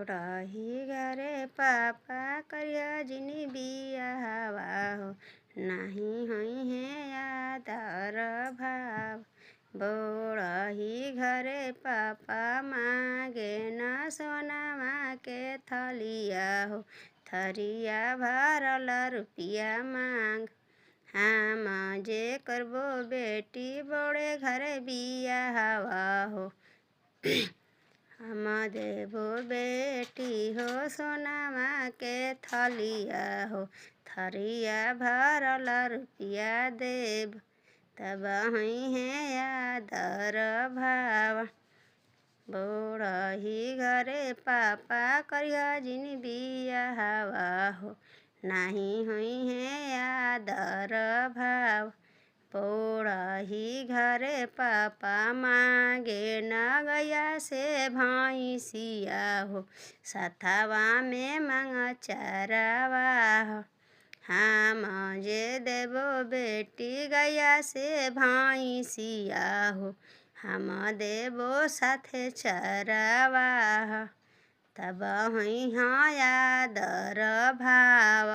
रही घरे पापा करिया जिनी बियाहवा हो नाही होई है आदर भाव। बोरही घरे पापा मांगे न सोनामा के थलिया हो थरिया भरल रुपिया मांग। हम जे करबो बेटी बड़े घरे बियाहवा हो हम देबो बेटी हो सोनामा के थलिया हो थरिया भरल रुपिया देब तब हई है आदर भाव। बोरही घरे पापा करिया जिन बियाहवा हो नाही हुई है आदर भाव। बोरही घरे पापा मांगे न गया से भैंसिया हो सथवा में मांग चरावा हो। हम जे देबो बेटी गया से भैंसिया हो हम देबो साथे चरावा हो तब हुई हाँ आदर भाव।